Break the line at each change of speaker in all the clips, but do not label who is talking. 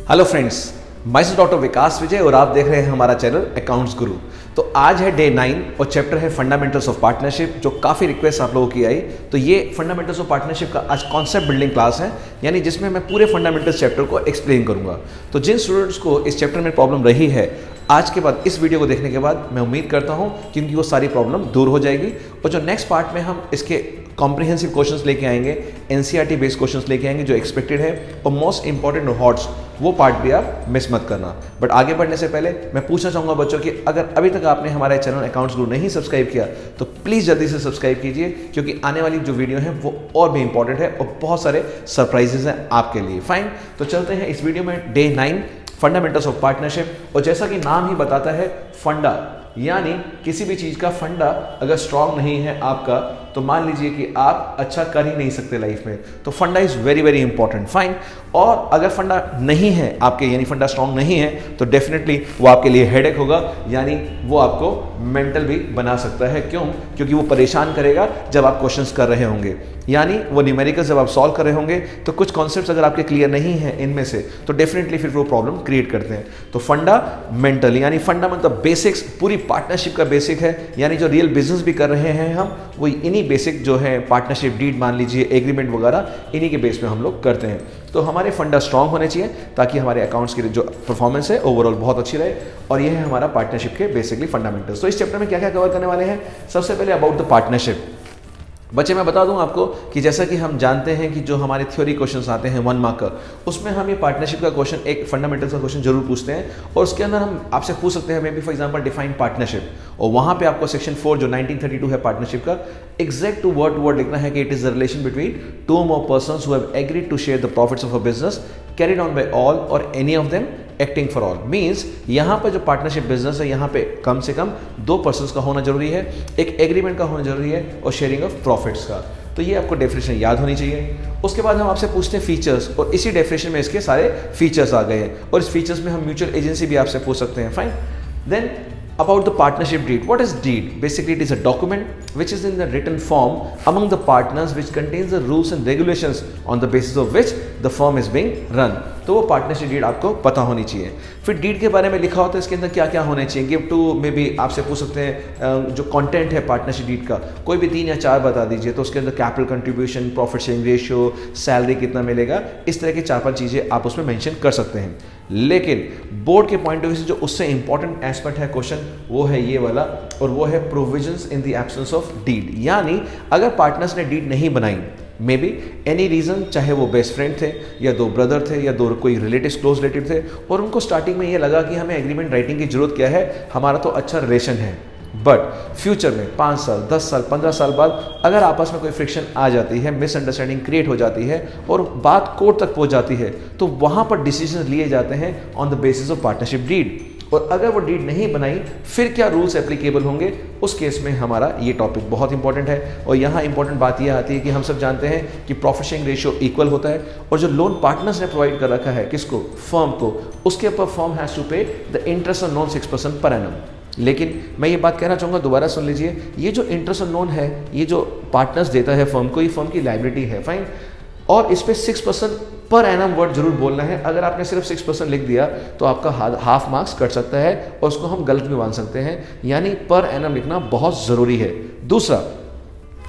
Hello friends, मैं हूं doctor विकास विजय और आप देख रहे हैं हमारा चैनल अकाउंट्स गुरु। तो आज है डे 9 और चैप्टर है फंडामेंटल्स ऑफ पार्टनरशिप, जो काफ़ी रिक्वेस्ट आप लोगों की आई। तो ये फंडामेंटल्स ऑफ पार्टनरशिप का आज कॉन्सेप्ट बिल्डिंग क्लास है, यानी जिसमें मैं पूरे फंडामेंटल्स चैप्टर को एक्सप्लेन करूंगा। तो जिन स्टूडेंट्स को इस चैप्टर में प्रॉब्लम रही है, आज के बाद इस वीडियो को देखने के बाद मैं उम्मीद करता हूं कि उनकी वो सारी प्रॉब्लम दूर हो जाएगी। और जो नेक्स्ट पार्ट में हम इसके कॉम्प्रिहेंसिव क्वेश्चंस लेके आएंगे, एनसीईआरटी बेस्ड क्वेश्चंस लेके आएंगे जो एक्सपेक्टेड है, और मोस्ट इंपॉर्टेंट हॉट्स, वो पार्ट भी आप मिस मत करना। बट आगे बढ़ने से पहले मैं पूछना चाहूँगा बच्चों कि अगर अभी तक आपने हमारे चैनल अकाउंट्स गुरु नहीं सब्सक्राइब किया तो प्लीज़ जल्दी से सब्सक्राइब कीजिए, क्योंकि आने वाली जो वीडियो है वो और भी इंपॉर्टेंट है और बहुत सारे सरप्राइजेज हैं आपके लिए। फाइन, तो चलते हैं इस वीडियो में डे 9 फंडामेंटल्स ऑफ पार्टनरशिप। और जैसा कि नाम ही बताता है, फंडा, यानी किसी भी चीज़ का फंडा अगर स्ट्रांग नहीं है आपका, तो मान लीजिए कि आप अच्छा कर ही नहीं सकते लाइफ में। तो फंडा is very very important. Fine, और अगर फंडा नहीं है आपके, यानी फंडा स्ट्रांग नहीं है, तो डेफिनेटली वो आपके लिए हेडेक होगा, यानी वो आपको मेंटल भी बना सकता है। क्यों? क्योंकि वो परेशान करेगा जब आप क्वेश्चंस कर रहे होंगे, यानी वो न्यूमेरिकल जब आप सॉल्व कर रहे होंगे तो कुछ कॉन्सेप्ट्स अगर आपके क्लियर नहीं है इनमें से, तो डेफिनेटली फिर वो प्रॉब्लम क्रिएट करते हैं। तो फंडामेंटल यानी फंडामेंटल बेसिक्स पूरी पार्टनरशिप का बेसिक है, यानी जो रियल बिजनेस भी कर रहे हैं हम, वो इन्हीं बेसिक जो है पार्टनरशिप डीड मान लीजिए, एग्रीमेंट वगैरह, इन्हीं के बेस पे हम लोग करते हैं। तो हमारे फंडा स्ट्रांग होने चाहिए ताकि हमारे अकाउंट्स की जो परफॉर्मेंस है ओवरऑल बहुत अच्छी रहे। और ये है हमारा पार्टनरशिप के बेसिकली फंडामेंटल्स। तो इस चैप्टर में क्या क्या कवर करने वाले हैं? सबसे पहले अबाउट द पार्टनरशिप। बच्चे, मैं बता दूं आपको कि जैसा कि हम जानते हैं कि जो हमारे थ्योरी क्वेश्चंस आते हैं 1 मार्क का, उसमें हम ये पार्टनरशिप का क्वेश्चन, एक फंडामेंटल्स का क्वेश्चन जरूर पूछते हैं, और उसके अंदर हम आपसे पूछ सकते हैं may be for example define partnership, और वहां पे आपको सेक्शन 4 जो 1932 है पार्टनरशिप का, एग्जैक्ट टू वर्ड लिखना है कि it is the relation between two और more persons who have agreed to share the profits of a business carried on by all और any of them acting for all. Means यहाँ पर जो partnership business है, यहाँ पे कम से कम 2 persons का होना जरूरी है, एक एग्रीमेंट का होना जरूरी है, और शेयरिंग ऑफ प्रॉफिट्स का। तो ये आपको डेफिनेशन याद होनी चाहिए। उसके बाद हम आपसे पूछते हैं फीचर्स, और इसी डेफिनेशन में इसके सारे फीचर्स आ गए हैं, और इस फीचर्स में हम म्यूचुअल एजेंसी भी आपसे पूछ सकते हैं। Fine, then about the partnership deed. What is deed? Basically, it is a document which is in the written form among the partners, which contains the rules and regulations on the basis of which the firm is being run. तो वो partnership deed आपको पता होनी चाहिए। फिर deed के बारे में लिखा होता है, इसके अंदर क्या क्या होने चाहिए। गिव टू में भी आपसे पूछ सकते हैं, जो कंटेंट है पार्टनरशिप डीड का, कोई भी 3 या 4 बता दीजिए। तो उसके अंदर capital contribution, profit sharing ratio, salary कितना मिलेगा, इस तरह की 4-5 चीज़ें आप उसमें मेंशन कर सकते हैं। लेकिन बोर्ड के पॉइंट ऑफ व्यू से जो उससे इंपॉर्टेंट एस्पेक्ट है क्वेश्चन, वो है ये वाला, और वो है provisions in the absence of deed. यानी अगर पार्टनर्स ने डीड नहीं बनाई, मे बी एनी रीज़न, चाहे वो बेस्ट फ्रेंड थे या 2 ब्रदर थे या 2 कोई रिलेटिव, क्लोज रिलेटिव थे, और उनको स्टार्टिंग में ये लगा कि हमें एग्रीमेंट राइटिंग की जरूरत क्या है, हमारा तो अच्छा रिलेशन है, बट फ्यूचर में 5 साल, 10 साल, 15 साल बाद अगर आपस में कोई फ्रिक्शन आ जाती है, मिसअंडरस्टैंडिंग क्रिएट हो जाती है, और बात कोर्ट तक पहुंच जाती है, तो वहां पर डिसीजन लिए जाते हैं on the basis of partnership deed. और अगर वो डीड नहीं बनाई, फिर क्या रूल्स एप्लीकेबल होंगे, उस केस में हमारा ये टॉपिक बहुत इंपॉर्टेंट है। और यहाँ इंपॉर्टेंट बात यह आती है कि हम सब जानते हैं कि प्रॉफिट शेयरिंग रेशियो इक्वल होता है, और जो लोन पार्टनर्स ने प्रोवाइड कर रखा है किसको, फर्म को, उसके ऊपर फर्म हैज़ टू पे the interest on loan 6% per annum. लेकिन मैं ये बात कहना चाहूँगा, दोबारा सुन लीजिए, ये जो इंटरेस्ट ऑन लोन है, ये जो पार्टनर्स देता है फर्म को, ये फर्म की लायबिलिटी है। फाइन, और इस पर 6% पर एनम वर्ड जरूर बोलना है। अगर आपने सिर्फ 6% लिख दिया तो आपका हाफ मार्क्स कट सकता है, और उसको हम गलत भी मान सकते हैं, यानी पर एनम लिखना बहुत ज़रूरी है। दूसरा,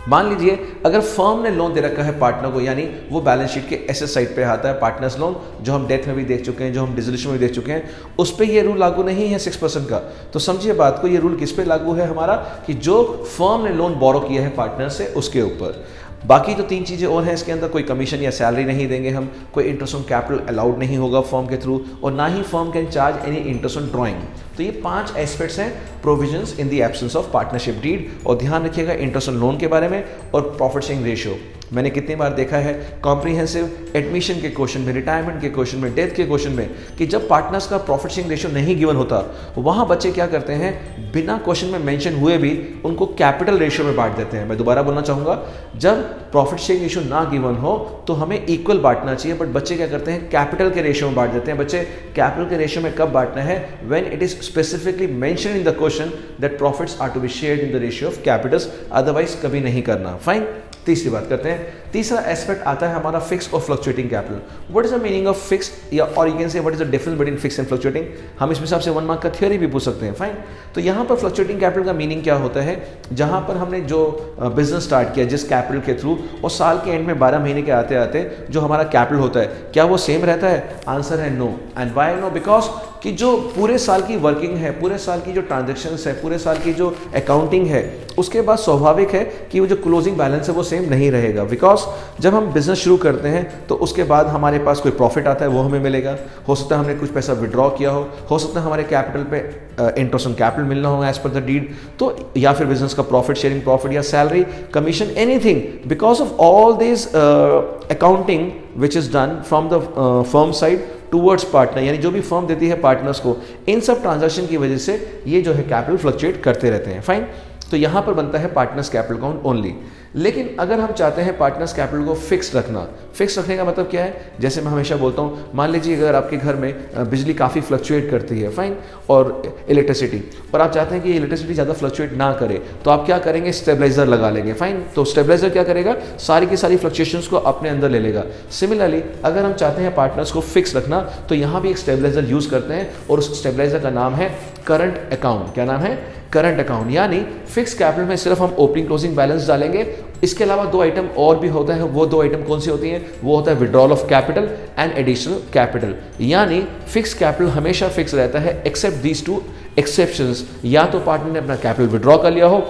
मान लीजिए अगर फर्म ने लोन दे रखा है पार्टनर को, यानी वो बैलेंस शीट के एसेट साइड पे आता है पार्टनर्स लोन, जो हम डेथ में भी देख चुके हैं, जो हम डिसोल्यूशन में भी देख चुके हैं, उस पर ये रूल लागू नहीं है 6% का। तो समझिए बात को, ये रूल किस पे लागू है हमारा, कि जो फर्म ने लोन बोरो किया है पार्टनर से, उसके ऊपर। बाकी तो 3 चीज़ें और हैं इसके अंदर, कोई कमीशन या सैलरी नहीं देंगे हम, कोई इंटरेस्ट ऑन कैपिटल अलाउड नहीं होगा फर्म के थ्रू, और ना ही firm can charge any interest on drawing. तो ये 5 एस्पेक्ट्स हैं provisions in the absence of partnership deed. और ध्यान रखिएगा इंटरेस्ट ऑन लोन के बारे में और प्रॉफिट शेयरिंग रेशियो। मैंने कितनी बार देखा है कॉम्प्रिहेंसिव एडमिशन के क्वेश्चन में, रिटायरमेंट के क्वेश्चन में, डेथ के क्वेश्चन में, कि जब पार्टनर्स का प्रॉफिट शेयरिंग रेशियो नहीं गिवन होता, वहाँ बच्चे क्या करते हैं, बिना क्वेश्चन में मेंशन हुए भी उनको कैपिटल रेशियो में बांट देते हैं। मैं दोबारा बोलना चाहूँगा, जब प्रॉफिट शेयरिंग रेशियो ना गिवन हो तो हमें इक्वल बांटना चाहिए, बट बच्चे क्या करते हैं, कैपिटल के रेशियो में बांट देते हैं। बच्चे कैपिटल के रेशियो में कब बांटना है, when it is specifically mention in the question that profits are to be shared in the ratio of capitals, otherwise कभी नहीं करना। फाइन, तीसरी बात करते हैं। तीसरा एस्पेक्ट आता है हमारा फिक्स और fluctuating capital. What is the meaning of fix, या और you can say what is the difference between fix and fluctuating. हम इसमें सबसे 1 मार्क का थ्योरी भी पूछ सकते हैं, फाइन। तो यहाँ पर फ्लक्चुएटिंग कैपिटल का मीनिंग क्या होता है, जहाँ पर हमने जो बिजनेस स्टार्ट किया जिस कैपिटल के थ्रू, और साल के एंड में 12 महीने के आते आते जो हमारा कैपिटल होता है क्या वो सेम रहता है? आंसर है no. And why no? Because कि जो पूरे साल की वर्किंग है, पूरे साल की जो ट्रांजेक्शन्स है, पूरे साल की जो अकाउंटिंग है, उसके बाद स्वाभाविक है कि वो जो क्लोजिंग बैलेंस है वो सेम नहीं रहेगा। बिकॉज जब हम बिजनेस शुरू करते हैं तो उसके बाद हमारे पास कोई प्रॉफिट आता है वो हमें मिलेगा, हो सकता है हमने कुछ पैसा विड्रॉ किया हो सकता है हमारे कैपिटल पे इंटरेस्ट ऑन कैपिटल मिलना हो एज पर द डीड, तो या फिर बिजनेस का प्रॉफिट शेयरिंग, प्रॉफिट या salary, commission, anything. Because of all this accounting which is done from the firm side towards partner, यानी जो भी फर्म देती है पार्टनर्स को, इन सब ट्रांजैक्शन की वजह से ये जो है कैपिटल फ्लक्चुएट करते रहते हैं, फाइन। तो यहाँ पर बनता है पार्टनर्स कैपिटल अकाउंट ओनली। लेकिन अगर हम चाहते हैं पार्टनर्स कैपिटल को फिक्स रखना, फिक्स रखने का मतलब क्या है, जैसे मैं हमेशा बोलता हूँ, मान लीजिए अगर आपके घर में बिजली काफ़ी फ्लक्चुएट करती है, फाइन, और इलेक्ट्रिसिटी, और आप चाहते हैं कि इलेक्ट्रिसिटी ज़्यादा फ्लक्चुएट ना करे, तो आप क्या करेंगे? स्टेबलाइजर लगा लेंगे, फाइन। तो स्टेबलाइजर क्या करेगा? सारी की सारी फ्लक्चुएशंस को अपने अंदर ले लेगा। सिमिलरली अगर हम चाहते हैं पार्टनर्स को फिक्स रखना, तो यहाँ भी एक स्टेबलाइजर यूज़ करते हैं, और उस स्टेबलाइजर का नाम है करंट अकाउंट। क्या नाम है? Current account. यानी फिक्स कैपिटल में सिर्फ हम ओपनिंग क्लोजिंग बैलेंस डालेंगे, इसके अलावा 2 आइटम और भी होता है। वो 2 आइटम कौन सी होती हैं? वो होता है withdrawal of capital and additional capital. यानी फिक्स कैपिटल हमेशा फिक्स रहता है एक्सेप्ट दीज 2 एक्सेप्शंस। या तो पार्टनर ने अपना कैपिटल विड्रॉ कर लिया हो,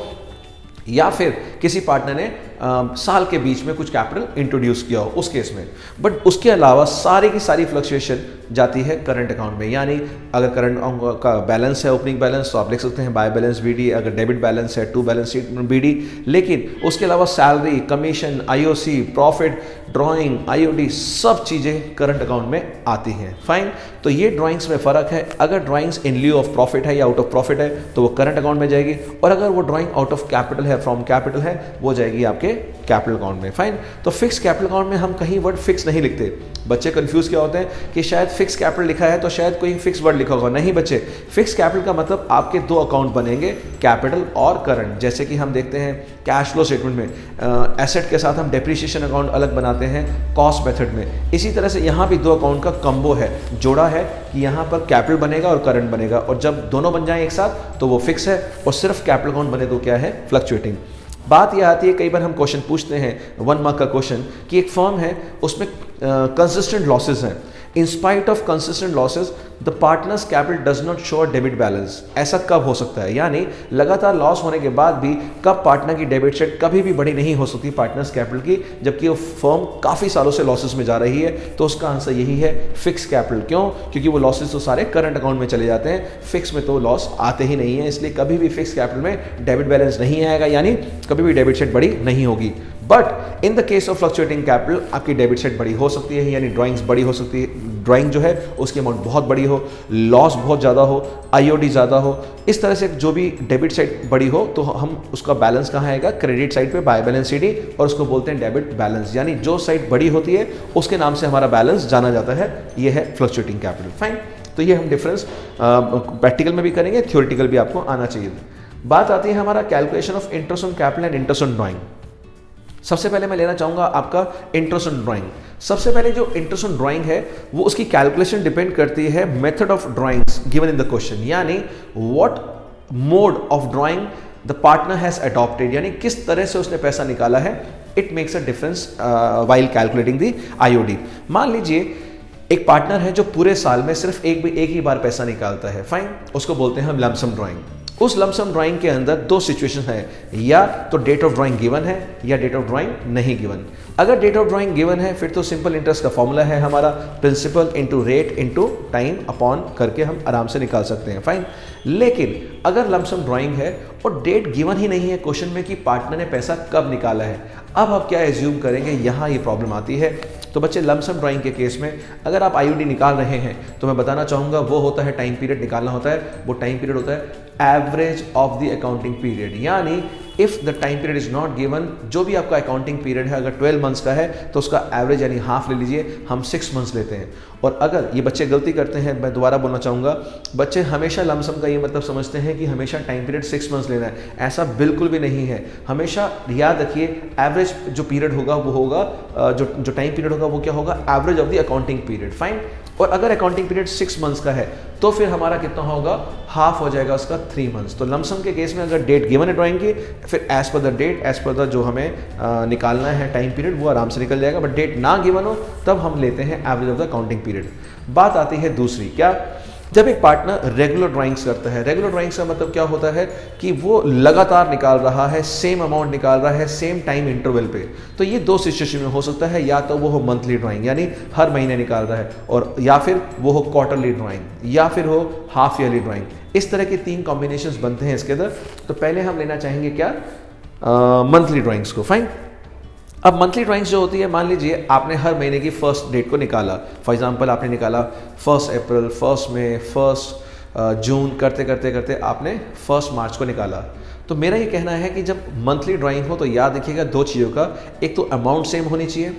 या फिर किसी पार्टनर ने साल के बीच में कुछ कैपिटल इंट्रोड्यूस किया हो, उस केस में। बट उसके अलावा सारी की सारी फ्लक्चुएशन जाती है करंट अकाउंट में। यानी अगर करंट का बैलेंस है ओपनिंग बैलेंस, तो आप लिख सकते हैं बाय बैलेंस बीडी। अगर डेबिट बैलेंस है टू बैलेंस शीट बीडी। लेकिन उसके अलावा salary, commission, IOC, profit, drawing, IOD, सब चीज़ें करंट अकाउंट में आती हैं, फाइन। तो ये ड्राइंग्स में फ़र्क है। अगर drawings in lieu of profit है या आउट ऑफ प्रॉफिट है तो वो करंट अकाउंट में जाएगी, और अगर वो ड्राइंग आउट ऑफ कैपिटल है, फ्रॉम कैपिटल है, वो जाएगी आपके कैपिटल अकाउंट में, फाइन। तो फिक्स कैपिटल अकाउंट में हम कहीं वर्ड फिक्स नहीं लिखते। बच्चे कंफ्यूज क्या होते हैं कि शायद फिक्स कैपिटल लिखा है तो शायद कोई फिक्स वर्ड लिखा होगा। नहीं बच्चे, फिक्स कैपिटल का मतलब आपके 2 अकाउंट बनेंगे, कैपिटल और करंट। जैसे कि हम देखते हैं कैश फ्लो स्टेटमेंट में एसेट के साथ हम डेप्रिसिएशन अकाउंट अलग बनाते हैं कॉस्ट मेथड में। इसी तरह से यहाँ भी 2 अकाउंट का कम्बो है, जोड़ा है कि यहाँ पर कैपिटल बनेगा और करंट बनेगा, और जब दोनों बन जाएं एक साथ तो वो फिक्स है, और सिर्फ कैपिटल अकाउंट बने तो क्या है? फ्लक्चुएटिंग। बात यह आती है, कई बार हम क्वेश्चन पूछते हैं 1 मार्क का क्वेश्चन, कि एक फर्म है उसमें कंसिस्टेंट लॉसेस हैं। In spite of consistent losses the partners capital does not show debit balance. ऐसा कब हो सकता है? यानी लगातार लॉस होने के बाद भी कब पार्टनर की डेबिट साइड कभी भी बड़ी नहीं हो सकती पार्टनर्स कैपिटल की, जबकि वो फर्म काफ़ी सालों से लॉसेस में जा रही है। तो उसका आंसर यही है फिक्स कैपिटल। क्यों? क्योंकि वो लॉसेस तो सारे करंट अकाउंट में चले जाते हैं, फिक्स में तो लॉस आते ही नहीं है, इसलिए कभी भी फिक्स कैपिटल में डेबिट बैलेंस नहीं आएगा, यानी कभी भी डेबिट साइड बड़ी नहीं होगी। But in the case of fluctuating capital आपकी डेबिट साइड बड़ी हो सकती है, यानी ड्राइंग्स बड़ी हो सकती है, ड्राइंग जो है उसकी अमाउंट बहुत बड़ी हो, लॉस बहुत ज़्यादा हो, आईओडी ज़्यादा हो। इस तरह से जो भी डेबिट साइड बड़ी हो तो हम उसका बैलेंस कहाँ आएगा? क्रेडिट साइड पे बाय बैलेंस सीडी, और उसको बोलते हैं डेबिट बैलेंस। यानी जो साइड बड़ी होती है उसके नाम से हमारा बैलेंस जाना जाता है। ये है फ्लक्चुएटिंग कैपिटल, फाइन। तो ये हम डिफरेंस प्रैक्टिकल में भी करेंगे, थ्योरेटिकल भी आपको आना चाहिए। बात आती है हमारा calculation of interest on capital and interest on drawing. सबसे पहले मैं लेना चाहूँगा आपका इंटरेस्ट ऑन ड्राइंग। सबसे पहले जो इंटरेस्ट ऑन ड्राइंग है वो उसकी कैलकुलेशन डिपेंड करती है method of drawings given in the question, यानी what mode of drawing the partner has adopted, यानी किस तरह से उसने पैसा निकाला है। It makes a difference while calculating the IOD. मान लीजिए एक पार्टनर है जो पूरे साल में सिर्फ एक ही बार पैसा निकालता है, फाइन, उसको बोलते हैं हम लमसम ड्राइंग। उस लमसम ड्राइंग के अंदर 2 सिचुएशन है, या तो डेट ऑफ ड्राइंग गिवन है या डेट ऑफ ड्राइंग नहीं गिवन। अगर डेट ऑफ ड्राइंग गिवन है फिर तो सिंपल इंटरेस्ट का फॉर्मूला है हमारा principal into rate into time upon करके हम आराम से निकाल सकते हैं, फाइन। लेकिन अगर लमसम ड्राइंग है और डेट गिवन ही नहीं है क्वेश्चन में कि पार्टनर ने पैसा कब निकाला है, अब आप क्या एज्यूम करेंगे? यहाँ ये प्रॉब्लम आती है। तो बच्चे लमसम ड्राइंग के केस में अगर आप आईओडी निकाल रहे हैं तो मैं बताना चाहूँगा वो होता है टाइम पीरियड निकालना होता है। वो टाइम पीरियड होता है average of the accounting period, यानी if the time period is not given, जो भी आपका अकाउंटिंग पीरियड है अगर 12 मंथ्स का है तो उसका एवरेज यानी हाफ ले लीजिए, हम 6 मंथ्स लेते हैं। और अगर ये बच्चे गलती करते हैं, मैं दोबारा बोलना चाहूँगा, बच्चे हमेशा लमसम का ये मतलब समझते हैं कि हमेशा टाइम पीरियड 6 मंथ्स लेना है, ऐसा बिल्कुल भी नहीं है। हमेशा याद रखिए एवरेज जो पीरियड होगा वो होगा, जो टाइम पीरियड होगा वो क्या होगा, average of the accounting period, fine. और अगर अकाउंटिंग पीरियड 6 मंथ्स का है तो फिर हमारा कितना होगा, हाफ हो जाएगा उसका 3 मंथ्स। तो लमसम के केस में अगर डेट गिवन है ड्राइंग की, फिर as per the date, as per the जो हमें निकालना है टाइम पीरियड, वो आराम से निकल जाएगा। बट डेट ना गिवन हो तब हम लेते हैं average of the accounting period. बात आती है दूसरी, क्या, जब एक पार्टनर रेगुलर ड्राइंग्स करता है, रेगुलर ड्राइंग्स का मतलब क्या होता है कि वो लगातार निकाल रहा है, सेम अमाउंट निकाल रहा है सेम टाइम इंटरवल पे, तो ये दो सिचुएशन में हो सकता है, या तो वो हो मंथली ड्राइंग यानी हर महीने निकाल रहा है, और या फिर वो हो क्वार्टरली ड्राइंग, या फिर हो हाफ ईयरली ड्राइंग। इस तरह के 3 कॉम्बिनेशंस बनते हैं इसके अंदर। तो पहले हम लेना चाहेंगे क्या, मंथली ड्राइंग्स को, फाइन। अब मंथली ड्राइंग्स जो होती है, मान लीजिए आपने हर महीने की फर्स्ट डेट को निकाला, फॉर एग्जांपल आपने निकाला 1 अप्रैल, 1 मई, 1 जून, करते करते करते आपने 1 मार्च को निकाला। तो मेरा ये कहना है कि जब मंथली ड्राइंग हो तो याद रखिएगा 2 चीज़ों का, एक तो अमाउंट सेम होनी चाहिए,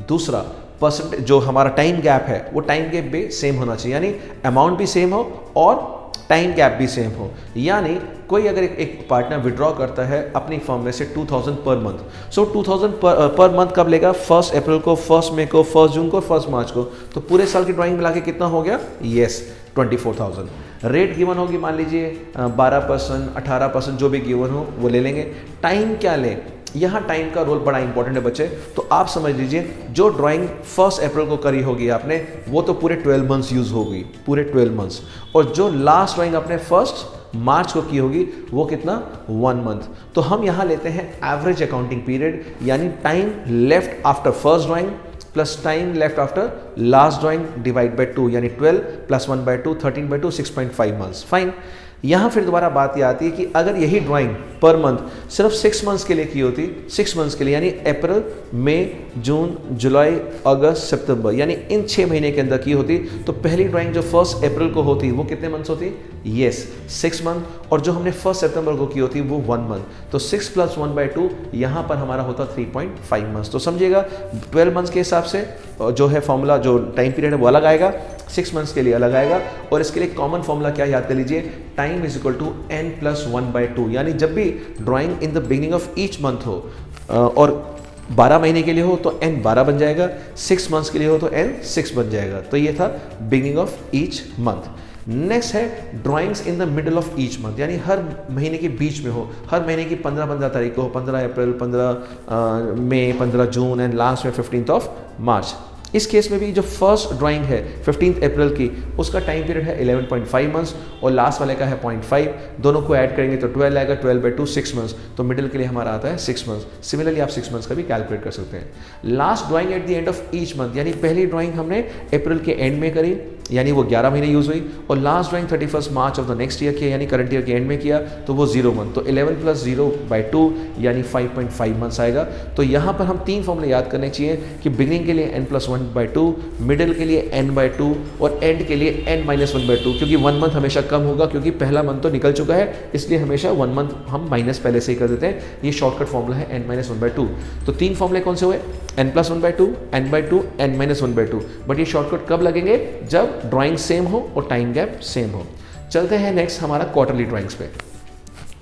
दूसरा परसेंटेज जो हमारा टाइम गैप है वो टाइम गैप भी सेम होना चाहिए, यानी अमाउंट भी सेम हो और टाइम गैप भी सेम हो। यानी कोई अगर एक पार्टनर विड्रॉ करता है अपनी फर्म में से 2000 पर मंथ, सो 2000 पर मंथ कब लेगा, 1 अप्रैल को, 1 मई को, 1 जून को, 1 मार्च को, तो पूरे साल की ड्राइंग मिला के कितना हो गया, यस 24,000। रेट गिवन होगी, मान लीजिए 12%, 18%, जो भी गिवन हो वो ले लेंगे। टाइम क्या लें, यहाँ टाइम का रोल बड़ा इंपॉर्टेंट है बच्चे। तो आप समझ लीजिए जो ड्राइंग 1 अप्रैल को करी होगी आपने, वो तो पूरे 12 मंथ्स यूज होगी, पूरे 12 मंथ्स। और जो लास्ट ड्राइंग आपने 1 मार्च को की होगी वो कितना, 1 मंथ। तो हम यहाँ लेते हैं एवरेज अकाउंटिंग पीरियड, यानी time left after first drawing plus time left after last drawing divide by 2, यानी 12 + 1/2, 13/2, 6.5 मंथ्स, फाइन। यहाँ फिर दोबारा बात ये आती है कि अगर यही ड्राइंग पर मंथ सिर्फ 6 मंथ्स के लिए की होती, 6 मंथ्स के लिए, यानी अप्रैल, मई, जून, जुलाई, अगस्त, सितंबर, यानी इन 6 महीने के अंदर की होती, तो पहली ड्राइंग जो 1 अप्रैल को होती वो कितने मंथ्स होती, यस 6 मंथ। और जो हमने 1 सितंबर को की होती वो 1 मंथ। तो 6 + 1/2 यहाँ पर हमारा होता 3.5 मंथ्स। तो समझिएगा 12 मंथ्स के हिसाब से जो है फॉर्मूला, जो टाइम पीरियड है वो अलग आएगा, 6 मंथ्स के लिए अलग आएगा। और इसके लिए कॉमन फॉर्मूला क्या याद कर लीजिए, time is equal to n + 1/2, यानी जब भी drawing in the beginning of each month हो और 12 महीने के लिए हो तो n 12 बन जाएगा, 6 मंथ्स के लिए हो तो n 6 बन जाएगा। तो ये था beginning of each month. Next है drawings in the middle of each month, यानी हर महीने के बीच में हो, हर महीने की 15 तारीख को हो, 15 अप्रैल, 15 मई, 15 जून एंड लास्ट में 15 मार्च। इस केस में भी जो फर्स्ट ड्राइंग है 15 अप्रैल की, उसका टाइम पीरियड है 11.5 मंथ्स और लास्ट वाले का है 0.5, दोनों को ऐड करेंगे तो 12 आएगा, 12/2 6 मंथ्स, तो मिडिल के लिए हमारा आता है 6 मंथ्स। सिमिलरली आप 6 मंथ्स का भी कैलकुलेट कर सकते हैं। Last drawing at the end of each month, यानी पहली ड्राइंग हमने अप्रैल के एंड में करी, यानी वो 11 महीने यूज हुई, और last drawing 31 March of the next year किया, यानी करंट ईयर के एंड में किया, तो वो 0 मंथ। तो 11 + 0/2 यानी 5.5 मंथ्स आएगा। तो यहाँ पर हम 3 फॉर्मूले याद करने चाहिए कि बिगिनिंग के लिए n + 1/2, मिडिल के लिए n/2 और एंड के लिए n - 1/2, क्योंकि 1 मंथ हमेशा कम होगा, क्योंकि पहला मंथ तो निकल चुका है, इसलिए हमेशा 1 मंथ हम माइनस पहले से ही कर देते हैं। ये शॉर्टकट फॉर्मूला है n - 1/2। तो 3 फॉर्मूले कौन से हुए, n + 1/2, n/2, n - 1/2। बट ये शॉर्टकट कब लगेंगे, जब ड्राइंग सेम हो और टाइम गैप सेम हो। चलते हैं नेक्स्ट हमारा क्वार्टरली ड्राइंग्स पे।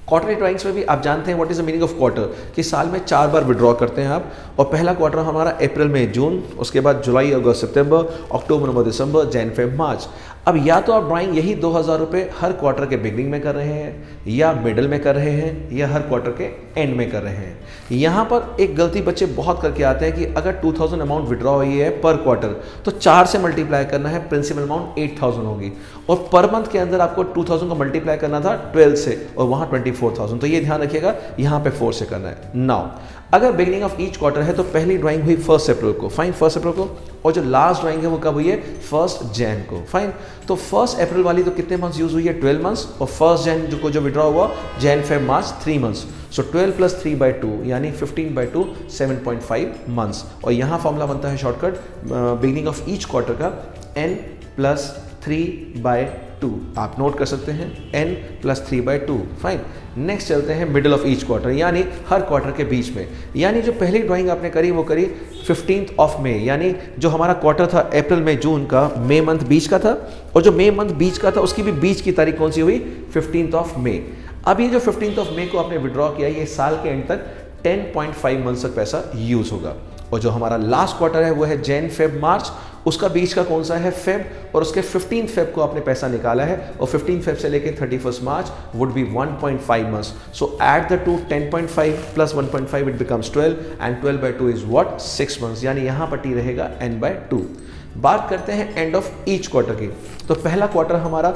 क्वार्टरली ड्राइंग्स में भी आप जानते हैं what is the meaning of quarter, कि साल में 4 बार विड्रॉ करते हैं आप, और पहला क्वार्टर हमारा अप्रैल, मई, जून, उसके बाद जुलाई, अगस्त, सितंबर, अक्टूबर, नवंबर, दिसंबर, जैन, फेब, मार्च। अब या तो आप ड्राइंग यही 2000 रुपये हर क्वार्टर के बिगनिंग में कर रहे हैं, या मिडल में कर रहे हैं, या हर क्वार्टर के एंड में कर रहे हैं। यहाँ पर एक गलती बच्चे बहुत करके आते हैं कि अगर 2000 अमाउंट विड्रॉ हुई है पर क्वार्टर तो 4 से मल्टीप्लाई करना है, प्रिंसिपल अमाउंट 8000 होगी, और पर मंथ के अंदर आपको 2000 को मल्टीप्लाई करना था 12 से, और वहाँ 24,000। तो ये ध्यान रखिएगा, यहाँ पे 4 से करना है। नाउ अगर बिगिनिंग ऑफ ईच क्वार्टर है तो पहली ड्राइंग हुई 1 अप्रैल को, फाइन, 1 अप्रैल को, और जो लास्ट ड्राइंग है वो कब हुई है, 1 जैन को, फाइन। तो 1 अप्रैल वाली तो कितने मंथ्स यूज हुई है, 12 मंथ्स, और 1 जैन जो विड्रॉ हुआ, जैन, फेब, मार्च, 3 मंथ्स। सो 12 + 3/2 यानी 15/2 7.5 मंथ्स। और यहाँ फॉर्मूला बनता है shortcut beginning of each quarter का n + 3/2, आप नोट कर सकते हैं n + 3/2। फाइन। नेक्स्ट चलते हैं मिडिल ऑफ ईच क्वार्टर, यानी हर क्वार्टर के बीच में। यानी जो पहली ड्राइंग आपने करी वो करी 15th ऑफ मई, यानी जो हमारा क्वार्टर था अप्रैल मई जून का, मई मंथ बीच का था, और जो मई मंथ बीच का था उसकी भी बीच की तारीख कौन सी हुई? 15th of May. अब ये जो 15th ऑफ मई को आपने विड्रॉ किया, ये साल के एंड तक 10.5 मंथ तक पैसा यूज होगा। और जो हमारा लास्ट क्वार्टर है वो है जैन फेब मार्च, उसका बीच का कौन सा है? फेब, और उसके 15 फेब को आपने पैसा निकाला है, और 15 फेब से लेके 31 मार्च would be 1.5 months. So at the two 10.5 + 1.5 it becomes 12, and 12/2 is what? 6 months, यानी यहाँ पर टी रहेगा n/2। बात करते हैं एंड ऑफ ईच क्वार्टर की। तो पहला क्वार्टर हमारा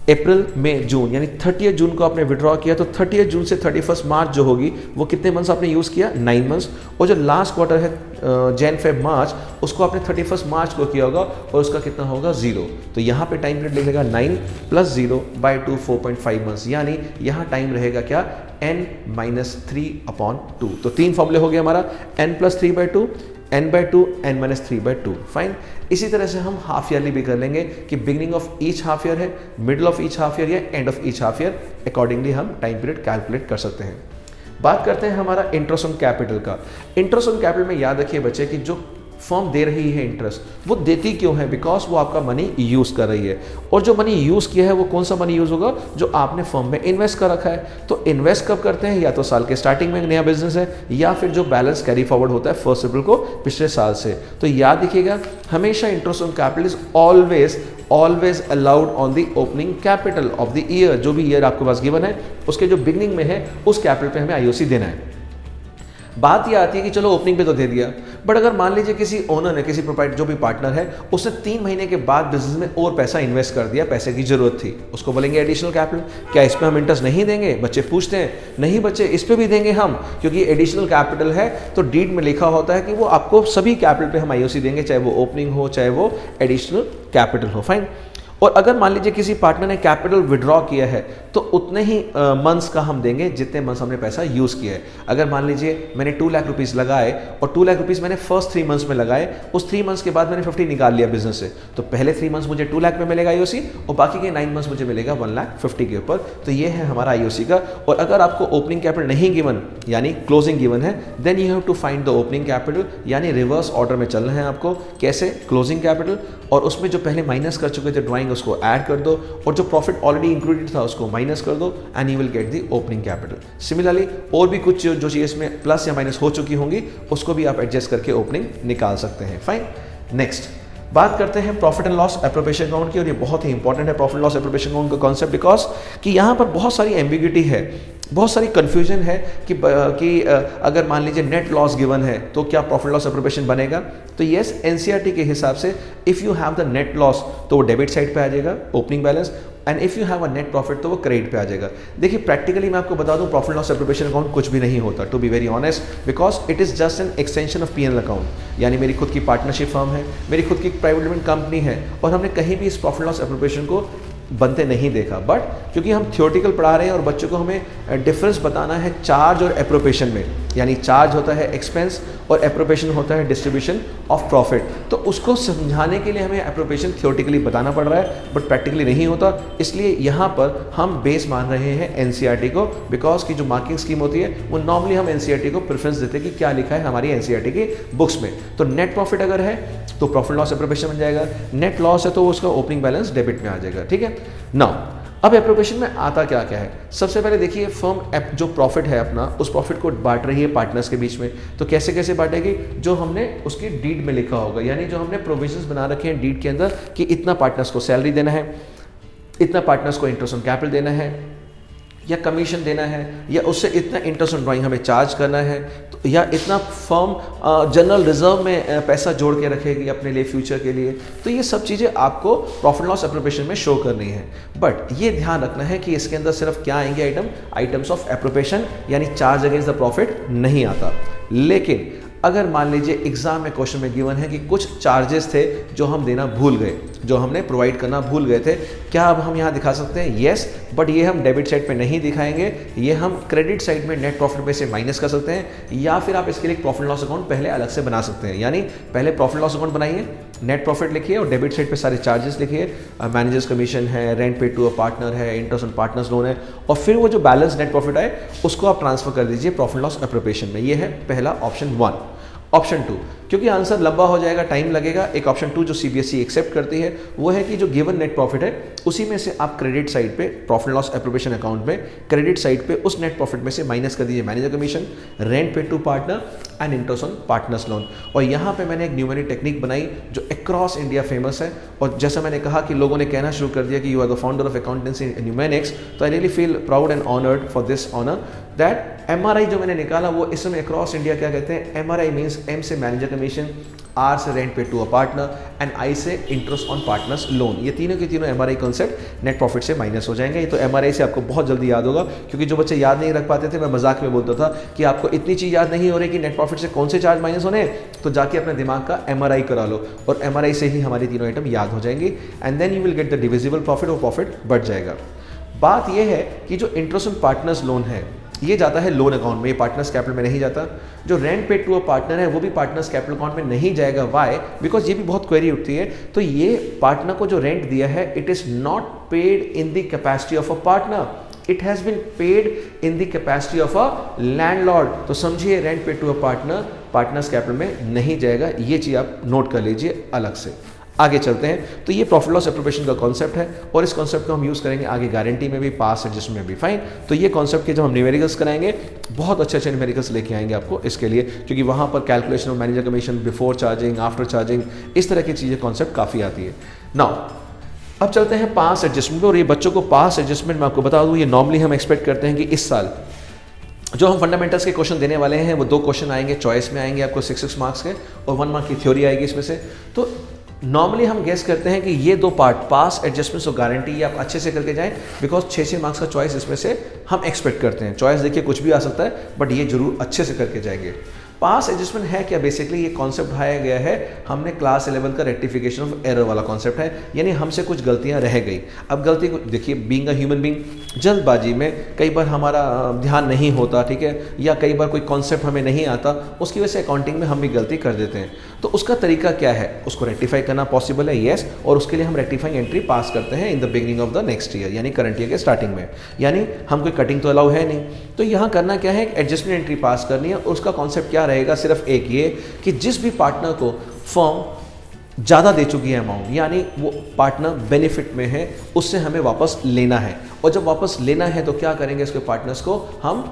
अप्रैल मई जून, यानी 30 जून को आपने विड्रॉ किया, तो 30 जून से 31 मार्च जो होगी वो कितने मंथ्स आपने यूज़ किया? 9 मंथ्स। और जो लास्ट क्वार्टर है जैन फेब मार्च, उसको आपने 31 मार्च को किया होगा, और उसका कितना होगा? 0। तो यहाँ पे टाइम पीरियड लिखेगा 9 + 0/2 4.5 मंथ्स, यानी यहाँ टाइम रहेगा क्या? n - 3/2। तो 3 फॉर्मूले हो गए हमारा, n + 3/2, n/2, n - 3/2। फाइन। इसी तरह से हम हाफ ईयरली भी कर लेंगे कि beginning of each half year है, middle of each half year या end of each half year, accordingly हम टाइम पीरियड कैलकुलेट कर सकते हैं। बात करते हैं हमारा इंटरेस्ट ऑन कैपिटल का। इंटरेस्ट ऑन कैपिटल में याद रखिए बच्चे कि जो फर्म दे रही है इंटरेस्ट, वो देती क्यों है? बिकॉज वो आपका मनी यूज़ कर रही है, और जो मनी यूज़ किया है वो कौन सा मनी यूज़ होगा? जो आपने फर्म में इन्वेस्ट कर रखा है। तो इन्वेस्ट कब करते हैं? या तो साल के स्टार्टिंग में नया बिजनेस है, या फिर जो बैलेंस कैरी फॉरवर्ड होता है फर्स्ट अप्रैल को पिछले साल से। तो याद रखिएगा, हमेशा interest on capital is always allowed on the opening capital of the year. जो भी ईयर आपके पास गिवन है उसके जो बिगनिंग में है उस कैपिटल पे हमें आईओसी देना है। बात यह आती है कि चलो ओपनिंग पे तो दे दिया, बट अगर मान लीजिए किसी ओनर ने, किसी प्रोप्राइटर जो भी पार्टनर है, उसने 3 महीने के बाद बिजनेस में और पैसा इन्वेस्ट कर दिया, पैसे की जरूरत थी, उसको बोलेंगे एडिशनल कैपिटल। क्या इस पर हम इंटरेस्ट नहीं देंगे? बच्चे पूछते हैं। नहीं बच्चे, इस पर भी देंगे हम, क्योंकि एडिशनल कैपिटल है तो डीड में लिखा होता है कि वो आपको सभी कैपिटल पे हम आईओसी देंगे, चाहे वो ओपनिंग हो चाहे वो एडिशनल कैपिटल हो। फाइन। और अगर मान लीजिए किसी पार्टनर ने कैपिटल विड्रॉ किया है तो उतने ही मंथ्स का हम देंगे जितने मंथ्स हमने पैसा यूज़ किया है। अगर मान लीजिए मैंने 2 लाख रुपीज़ लगाए और 2 लाख रुपीज़ मैंने फर्स्ट 3 मंथ्स में लगाए, उस 3 मंथ्स के बाद मैंने 50 निकाल लिया बिजनेस से, तो पहले 3 मंथ्स मुझे 2 लाख में मिलेगा आईओसी, और बाकी के 9 मंथ्स मुझे मिलेगा 1,50,000 के ऊपर। तो ये है हमारा आईओसी का। और अगर आपको ओपनिंग कैपिटल नहीं गिवन, यानी क्लोजिंग गिवन है, then you have to find the opening capital, यानी रिवर्स ऑर्डर में चलना है आपको। कैसे? क्लोजिंग कैपिटल, और उसमें जो पहले माइनस कर चुके थे ड्राइंग उसको ऐड कर दो, और जो प्रॉफिट ऑलरेडी इंक्लूडेड था उसको माइनस कर दो, and you will get the opening capital. Similarly और भी कुछ जो चीज़ इसमें प्लस या माइनस हो चुकी होंगी उसको भी आप एडजस्ट करके ओपनिंग निकाल सकते हैं। फाइन। नेक्स्ट बात करते हैं profit and loss appropriation account की, और ये बहुत ही इंपॉर्टेंट है प्रॉफिट लॉस एप्रोप्रिएशन अकाउंट का कॉन्सेप्ट, बिकॉज कि यहाँ पर बहुत सारी एम्बिग्यूटी है, बहुत सारी कन्फ्यूजन है कि अगर मान लीजिए नेट लॉस गिवन है तो क्या प्रॉफिट लॉस एप्रोप्रिएशन बनेगा? तो यस, एनसीईआरटी के हिसाब से if you have the net loss तो वो डेबिट साइड पे आ जाएगा, opening balance, and if you have a net profit तो वो क्रेडिट पे आ जाएगा। देखिए प्रैक्टिकली मैं आपको बता दूं, प्रॉफिट लॉस एप्रोप्रिएशन अकाउंट कुछ भी नहीं होता, to be very honest, because it is just an extension of PNL account. यानी मेरी खुद की पार्टनरशिप फर्म है, मेरी खुद की प्राइवेट लिमिटेड कंपनी है, और हमने कहीं भी इस प्रॉफिट लॉस एप्रोप्रिएशन को बनते नहीं देखा। बट क्योंकि हम थियोरेटिकल पढ़ा रहे हैं और बच्चों को हमें डिफरेंस बताना है चार्ज और एप्रोप्रिएशन में, यानी चार्ज होता है एक्सपेंस और एप्रोप्रिएशन होता है डिस्ट्रीब्यूशन ऑफ प्रॉफिट, तो उसको समझाने के लिए हमें एप्रोप्रिएशन थियोरेटिकली बताना पड़ रहा है, बट प्रैक्टिकली नहीं होता। इसलिए यहाँ पर हम बेस मान रहे हैं एनसीईआरटी को, बिकॉज की जो मार्किंग स्कीम होती है वो नॉर्मली हम एनसीईआरटी को प्रेफरेंस देते हैं कि क्या लिखा है हमारी एनसीईआरटी की बुक्स में। तो नेट प्रॉफिट अगर है तो प्रॉफिट लॉस एप्रोप्रिएशन बन जाएगा, नेट लॉस है तो उसका ओपनिंग बैलेंस डेबिट में आ जाएगा। ठीक है। नाउ अब एप्रोप्रिएशन में आता क्या क्या है? सबसे पहले देखिए फर्म जो प्रॉफिट है अपना, उस प्रॉफिट को बांट रही है पार्टनर्स के बीच में। तो कैसे कैसे बांटेगी? जो हमने उसकी डीड में लिखा होगा, यानी जो हमने प्रोविजंस बना रखे हैं डीड के अंदर कि इतना पार्टनर्स को सैलरी देना है, इतना पार्टनर्स को इंटरेस्ट ऑन कैपिटल देना है, या कमीशन देना है, या उससे इतना इंटरेस्ट ऑन ड्राइंग हमें चार्ज करना है, तो या इतना फर्म जनरल रिजर्व में पैसा जोड़ के रखेगी अपने लिए फ्यूचर के लिए। तो ये सब चीज़ें आपको प्रॉफिट लॉस एप्रोप्रिएशन में शो करनी है। बट ये ध्यान रखना है कि इसके अंदर सिर्फ क्या आएंगे आइटम्स ऑफ एप्रोप्रिएशन, यानी चार्ज अगेंस्ट द प्रॉफिट नहीं आता। लेकिन अगर मान लीजिए एग्जाम में क्वेश्चन में गिवन है कि कुछ चार्जेस थे जो हम देना भूल गए, जो हमने प्रोवाइड करना भूल गए थे। क्या अब हम यहाँ दिखा सकते हैं? येस, बट ये हम डेबिट साइड पे नहीं दिखाएंगे, ये हम क्रेडिट साइड में नेट प्रॉफिट में से माइनस कर सकते हैं, या फिर आप इसके लिए प्रॉफिट लॉस अकाउंट पहले अलग से बना सकते हैं। यानी पहले प्रॉफिट लॉस अकाउंट बनाइए, नेट प्रॉफिट लिखिए और डेबिट साइड पे सारे चार्जेस लिखिए, मैनेजर्स कमीशन है, rent paid to a partner है, इंटरेस्ट ऑन पार्टनर्स लोन है, और फिर वो जो बैलेंस नेट प्रॉफिट आए उसको आप ट्रांसफर कर दीजिए प्रॉफिट लॉस एप्रोप्रिएशन में। ये है पहला ऑप्शन 1। ऑप्शन 2, क्योंकि आंसर लंबा हो जाएगा, टाइम लगेगा, एक ऑप्शन 2 जो सीबीएसई एक्सेप्ट करती है वो है कि जो गिवन नेट प्रॉफिट है उसी में से आप क्रेडिट साइड पे प्रॉफिट लॉस एप्रोप्रिएशन अकाउंट में क्रेडिट साइड पे उस नेट प्रॉफिट में से माइनस कर दीजिए manager commission, rent paid to partner and interest on partners loan. और यहाँ पे मैंने एक न्यूमेरिक टेक्निक बनाई जो अक्रॉस इंडिया फेमस है, और जैसा मैंने कहा कि लोगों ने कहना शुरू कर दिया कि you are the founder of accountancy in numerics, तो I really feel proud and honoured for this honour that MRI जो मैंने निकाला वो इस समय अक्रॉस इंडिया क्या कहते हैं, एमआरआई मीन्स एम से मैनेजर कमीशन, आर से rent paid to a partner and I से इंटरेस्ट ऑन पार्टनर्स लोन। ये तीनों के तीनों एमआरआई कॉन्सेप्ट नेट प्रॉफिट से माइनस हो जाएंगे। ये तो एमआरआई से आपको बहुत जल्दी याद होगा, क्योंकि जो बच्चे याद नहीं रख पाते थे, मैं मजाक में बोलता था कि आपको इतनी चीज़ याद नहीं हो रही कि नेट प्रॉफिट से कौन से चार्ज माइनस होने, तो जाके अपने दिमाग का एमआरआई करा लो और एमआरआई से ही हमारी तीनों आइटम याद हो जाएंगी and then you will get the divisible profit, और प्रॉफिट बढ़ जाएगा। बात यह है कि जो इंटरेस्ट ऑन पार्टनर्स लोन है ये जाता है लोन अकाउंट में, ये पार्टनर्स कैपिटल में नहीं जाता। जो rent paid to a partner है वो भी पार्टनर्स कैपिटल अकाउंट में नहीं जाएगा। वाई? बिकॉज ये भी बहुत क्वेरी उठती है। तो ये पार्टनर को जो रेंट दिया है it is not paid in the capacity of a partner, it has been paid in the capacity of a landlord. तो समझिए rent paid to a partner partners capital में नहीं जाएगा, ये चीज आप नोट कर लीजिए अलग से। आगे चलते हैं, तो ये प्रॉफिट लॉस एप्रोप्रिएशन का कॉन्सेप्ट है और इस कॉन्सेप्ट को हम यूज करेंगे आगे गारंटी में भी, पास एडजस्टमेंट में भी। फाइन, तो ये कॉन्सेप्ट के जब हम न्यूमेरिकल्स कराएंगे बहुत अच्छे अच्छे न्यूमेरिकल्स लेके आएंगे आपको इसके लिए, क्योंकि वहां पर calculation of manager commission, before charging, after charging, इस तरह की चीजें कॉन्सेप्ट काफी आती है। नाउ अब चलते हैं पास एडजस्टमेंट, और ये बच्चों को पास एडजस्टमेंट मैं आपको बता दूं, ये नॉर्मली हम एक्सपेक्ट करते हैं कि इस साल जो हम फंडामेंटल्स के क्वेश्चन देने वाले हैं वो 2 क्वेश्चन आएंगे चॉइस में आएंगे आपको 6 मार्क्स के, और 1 मार्क की थ्योरी आएगी इसमें से। तो नॉर्मली हम गेस करते हैं कि ये 2 पार्ट पास एडजस्टमेंट्स और गारंटी ये आप अच्छे से करके जाएं, बिकॉज 6 मार्क्स का चॉइस इसमें से हम एक्सपेक्ट करते हैं। चॉइस देखिए कुछ भी आ सकता है, बट ये जरूर अच्छे से करके जाएंगे। पास एडजस्टमेंट है क्या? बेसिकली ये कॉन्सेप्ट उठाया गया है हमने क्लास 11 का रेक्टिफिकेशन ऑफ एरर वाला कॉन्सेप्ट है, यानी हमसे कुछ गलतियां रह गई। अब गलती को देखिए, बीइंग अ ह्यूमन बीइंग, जल्दबाजी में कई बार हमारा ध्यान नहीं होता, ठीक है, या कई बार कोई कॉन्सेप्ट हमें नहीं आता, उसकी वजह से अकाउंटिंग में हम भी गलती कर देते हैं। तो उसका तरीका क्या है? उसको रेक्टिफाई करना पॉसिबल है, येस, और उसके लिए हम रेक्टिफाइंग एंट्री पास करते हैं इन the beginning of the next year, यानी करंट ईयर के स्टार्टिंग में। यानी हम कोई कटिंग तो अलाउ है नहीं, तो यहाँ करना क्या है, एडजस्टमेंट एंट्री पास करनी है। और उसका कॉन्सेप्ट क्या रहेगा? सिर्फ एक ये कि जिस भी पार्टनर को फर्म ज़्यादा दे चुकी है अमाउंट, यानी वो पार्टनर बेनिफिट में है, उससे हमें वापस लेना है। और जब वापस लेना है तो क्या करेंगे? इसके पार्टनर्स को हम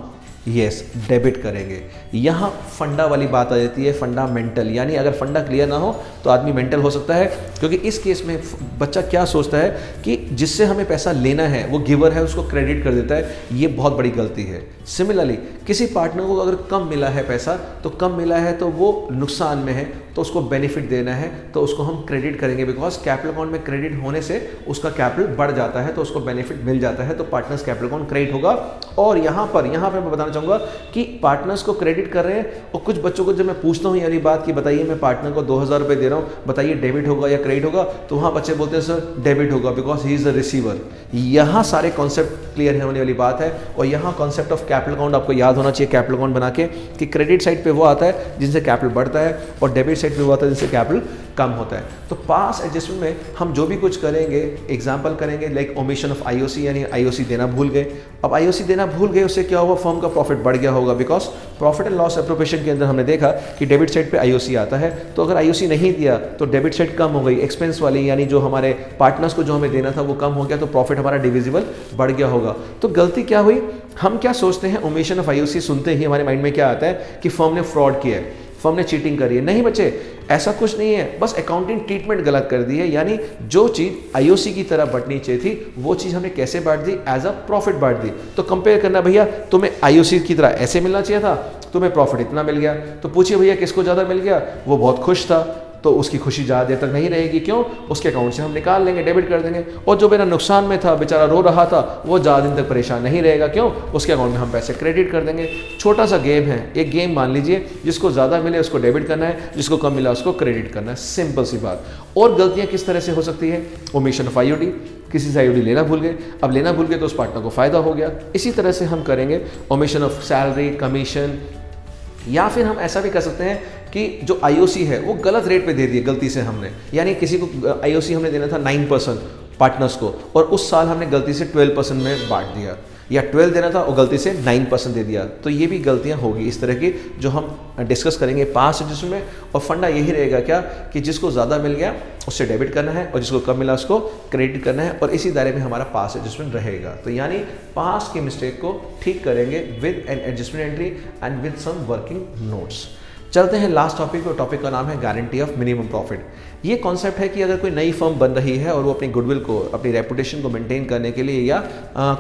डेबिट करेंगे। यहाँ फंडा वाली बात आ जाती है, फंडामेंटल, यानी अगर फंडा क्लियर ना हो तो आदमी मेंटल हो सकता है, क्योंकि इस केस में बच्चा क्या सोचता है कि जिससे हमें पैसा लेना है वो गिवर है, उसको क्रेडिट कर देता है। ये बहुत बड़ी गलती है। सिमिलरली किसी पार्टनर को अगर कम मिला है पैसा, तो कम मिला है तो वो नुकसान में है, तो उसको बेनिफिट देना है तो उसको हम क्रेडिट करेंगे, बिकॉज कैपिटल अकाउंट में क्रेडिट होने से उसका कैपिटल बढ़ जाता है, तो उसको बेनिफिट मिल जाता है, तो पार्टनर्स कैपिटल अकाउंट क्रेडिट होगा। और यहाँ पर मैं बताना चाहूँगा कि पार्टनर्स को क्रेडिट कर रहे हैं, और कुछ बच्चों को जब मैं पूछता हूँ ये वाली बात कि बताइए मैं पार्टनर को 2000 रुपये दे रहा हूँ, बताइए डेबिट होगा या क्रेडिट होगा, तो वहाँ बच्चे बोलते हैं सर डेबिट होगा because he is the receiver. यहाँ सारे कॉन्सेप्ट क्लियर होने वाली बात है। और यहाँ कॉन्सेप्ट ऑफ कैपिटल अकाउंट आपको याद होना चाहिए, कैपिटल अकाउंट बना के, कि क्रेडिट साइड पे वो आता है जिनसे कैपिटल बढ़ता है, और डेबिट साइड पे वो आता है जिनसे कैपिटल कम होता है। तो पास एडजस्टमेंट में हम जो भी कुछ करेंगे, एग्जांपल करेंगे लाइक ओमिशन ऑफ आईओसी, यानी आईओसी देना भूल गए। अब आईओसी देना भूल गए, उससे क्या हुआ? फर्म का प्रॉफिट बढ़ गया होगा, because profit and loss appropriation के अंदर हमने देखा कि डेबिट साइड पे आईओसी आता है, तो अगर आईओसी नहीं दिया तो डेबिट साइड कम हो गई, एक्सपेंस वाली, यानी जो हमारे पार्टनर्स को जो हमें देना था वो कम हो गया, तो प्रॉफिट हमारा डिविजिबल बढ़ गया होगा। तो गलती क्या हुई? हम क्या सोचते हैं, ओमिशन ऑफ आईओसी सुनते ही हमारे माइंड में क्या आता है कि फर्म ने फ्रॉड किया है, फर्म ने चीटिंग करी है। नहीं बच्चे, ऐसा कुछ नहीं है, बस अकाउंटिंग ट्रीटमेंट गलत कर दी है। यानी जो चीज़ आईओसी की तरह बढ़नी चाहिए थी वो चीज़ हमने कैसे बांट दी? एज अ प्रॉफिट बांट दी। तो कंपेयर करना, भैया तुम्हें आईओसी की तरह ऐसे मिलना चाहिए था, तुम्हें प्रॉफिट इतना मिल गया, तो पूछिए भैया किसको ज़्यादा मिल गया? वो बहुत खुश था, तो उसकी खुशी ज़्यादा देर तक नहीं रहेगी। क्यों? उसके अकाउंट से हम निकाल लेंगे, डेबिट कर देंगे। और जो मेरा नुकसान में था, बेचारा रो रहा था, वो ज़्यादा दिन तक परेशान नहीं रहेगा। क्यों? उसके अकाउंट में हम पैसे क्रेडिट कर देंगे। छोटा सा गेम है, एक गेम मान लीजिए, जिसको ज़्यादा मिले उसको डेबिट करना है, जिसको कम मिला उसको क्रेडिट करना है, सिंपल सी बात। और गलतियाँ किस तरह से हो सकती है? ओमिशन ऑफ IOD, किसी से IOD लेना भूल गए, अब लेना भूल गए तो उस पार्टनर को फ़ायदा हो गया। इसी तरह से हम करेंगे ओमिशन ऑफ सैलरी, कमीशन, या फिर हम ऐसा भी कर सकते हैं कि जो IOC है वो गलत रेट पे दे दिए गलती से हमने, यानी किसी को IOC हमने देना था 9% पार्टनर्स को, और उस साल हमने गलती से 12% में बांट दिया, या 12 देना था और गलती से 9% दे दिया। तो ये भी गलतियां होगी इस तरह की, जो हम डिस्कस करेंगे पास्ट एडजस्टमेंट में। और फंडा यही रहेगा क्या, कि जिसको ज़्यादा मिल गया उससे डेबिट करना है, और जिसको कम मिला उसको क्रेडिट करना है, और इसी दायरे में हमारा पास्ट एडजस्टमेंट रहेगा। तो यानी पास्ट की मिस्टेक को ठीक करेंगे with an adjustment entry and with some working notes. चलते हैं लास्ट टॉपिक पर। टॉपिक का नाम है गारंटी ऑफ मिनिमम प्रॉफिट। ये कॉन्सेप्ट है कि अगर कोई नई फर्म बन रही है और वो अपनी गुडविल को, अपनी रेपुटेशन को मेंटेन करने के लिए, या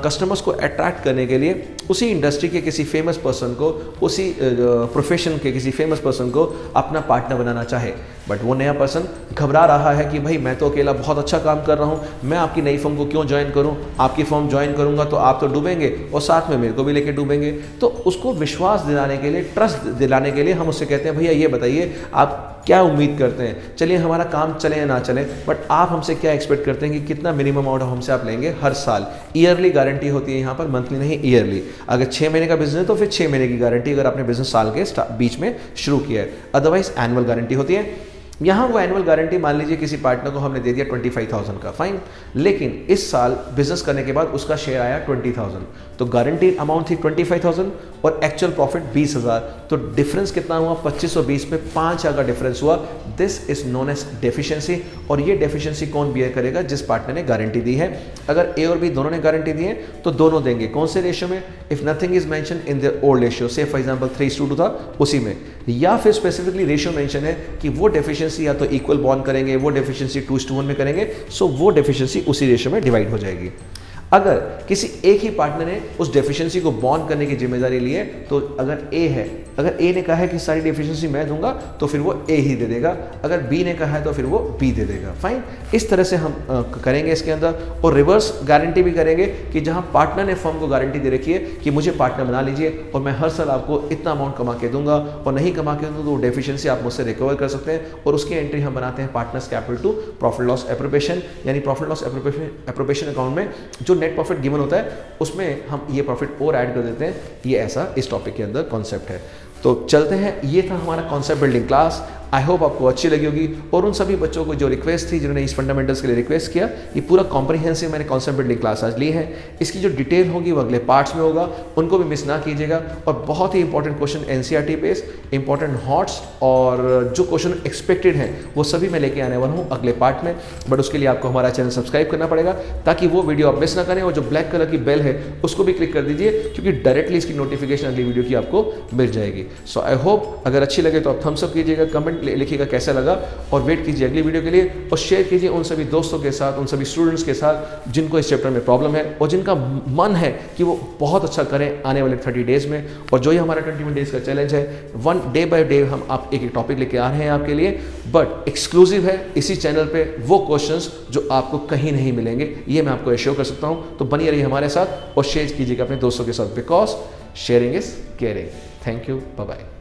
कस्टमर्स को अट्रैक्ट करने के लिए उसी इंडस्ट्री के किसी फेमस पर्सन को, उसी प्रोफेशन के किसी फेमस पर्सन को अपना पार्टनर बनाना चाहे, बट वो नया पर्सन घबरा रहा है कि भाई मैं तो अकेला बहुत अच्छा काम कर रहा हूँ, मैं आपकी नई फर्म को क्यों ज्वाइन करूँ, आपकी फर्म ज्वाइन करूँगा तो आप तो डूबेंगे और साथ में मेरे को भी लेके डूबेंगे। तो उसको विश्वास दिलाने के लिए, ट्रस्ट दिलाने के लिए हम उससे कहते हैं भैया ये बताइए आप क्या उम्मीद करते हैं, चलिए हमारा काम चले या ना चले, बट आप हमसे क्या एक्सपेक्ट करते हैं कि कितना मिनिमम अमाउंट हमसे आप लेंगे हर साल। ईयरली गारंटी होती है यहाँ पर, मंथली नहीं, ईयरली। अगर 6 महीने का बिजनेस है तो फिर 6 महीने की गारंटी, अगर आपने बिजनेस साल के बीच में शुरू किया है। अदरवाइज एनुअल गारंटी होती है। यहाँ वो एनुअल गारंटी मान लीजिए किसी पार्टनर को हमने दे दिया 25,000 का, फाइन, लेकिन इस साल बिजनेस करने के बाद उसका शेयर आया 20,000, तो गारंटी अमाउंट थी 25,000 और एक्चुअल प्रॉफिट 20,000, तो डिफरेंस कितना हुआ? 25 और 20 में 5,000 का डिफरेंस हुआ। This is known as deficiency. और ये डेफिशिएंसी कौन बियर करेगा? जिस पार्टनर ने गारंटी दी है। अगर ए और बी दोनों ने गारंटी दी है तो दोनों देंगे। कौन से रेशियो में? If nothing is mention in the old ratio, से फॉर एग्जांपल 3:2 था उसी में, या फिर स्पेसिफिकली रेशियो मेंशन है कि वो डेफिशिएंसी या तो इक्वल बॉन्ड करेंगे, वो डेफिशिएंसी 2:1 में करेंगे, सो वो डेफिशिएंसी उसी रेशियो में डिवाइड हो जाएगी। अगर किसी एक ही पार्टनर ने उस डेफिशिएंसी को बॉन्ड करने की जिम्मेदारी ली है, तो अगर ए है, अगर ए ने कहा है कि सारी डेफिशिएंसी मैं दूंगा तो फिर वो ए ही दे देगा, अगर बी ने कहा है तो फिर वो बी दे देगा, फाइन। इस तरह से हम करेंगे इसके अंदर। और रिवर्स गारंटी भी करेंगे कि जहां पार्टनर ने फर्म को गारंटी दे रखी है कि मुझे पार्टनर बना लीजिए और मैं हर साल आपको इतना अमाउंट कमा के दूंगा, और नहीं कमा के दूँ तो डेफिशिएंसी आप मुझसे रिकवर कर सकते हैं, और उसकी एंट्री हम बनाते हैं partners capital to profit loss appropriation, यानी प्रॉफिट लॉस एप्रोप्रिएशन अकाउंट में जो नेट प्रॉफिट गिवन होता है उसमें हम ये प्रॉफिट और ऐड कर देते हैं। ये ऐसा इस टॉपिक के अंदर कॉन्सेप्ट है। तो चलते हैं, ये था हमारा concept building class. I hope आपको अच्छी लगी होगी। और उन सभी बच्चों को जो रिक्वेस्ट थी, जिन्होंने इस फंडामेंटल्स के लिए रिक्वेस्ट किया, ये पूरा कॉम्प्रिहेंसिव मैंने कॉन्सेप्ट बिल्डिंग क्लास आज ली है। इसकी जो डिटेल होगी वो अगले पार्ट्स में होगा, उनको भी मिस ना कीजिएगा। और बहुत ही इंपॉर्टेंट क्वेश्चन NCERT बेस्ड, इंपॉर्टेंट हॉट्स और जो क्वेश्चन एक्सपेक्टेड हैं वो सभी मैं लेके आने वाला हूँ अगले पार्ट में। बट उसके लिए आपको हमारा चैनल सब्सक्राइब करना पड़ेगा ताकि वो वीडियो आप मिस ना करें, और जो ब्लैक कलर की बेल है उसको भी क्लिक कर दीजिए, क्योंकि डायरेक्टली इसकी नोटिफिकेशन अगली वीडियो की आपको मिल जाएगी। सो आई होप अगर अच्छी लगे तो आप थम्स अप कीजिएगा, कमेंट लिखिएगा कैसा लगा, और वेट कीजिए अगली वीडियो के लिए, और शेयर कीजिए उन सभी दोस्तों के साथ, उन सभी स्टूडेंट्स के साथ जिनको इस चैप्टर में प्रॉब्लम है और जिनका मन है कि वो बहुत अच्छा करें आने वाले 30 डेज में। और जो ये हमारा 21 डेज का चैलेंज है, 1 डे बाय डे हम आप एक टॉपिक लेके आ रहे हैं आपके लिए, बट एक्सक्लूसिव है इसी चैनल पे वो क्वेश्चंस जो आपको कहीं नहीं मिलेंगे, ये मैं आपको एश्योर कर सकता हूँ। तो बनिए रहिए हमारे साथ और शेयर कीजिएगा अपने दोस्तों के साथ, because sharing is caring. Thank you, bye bye.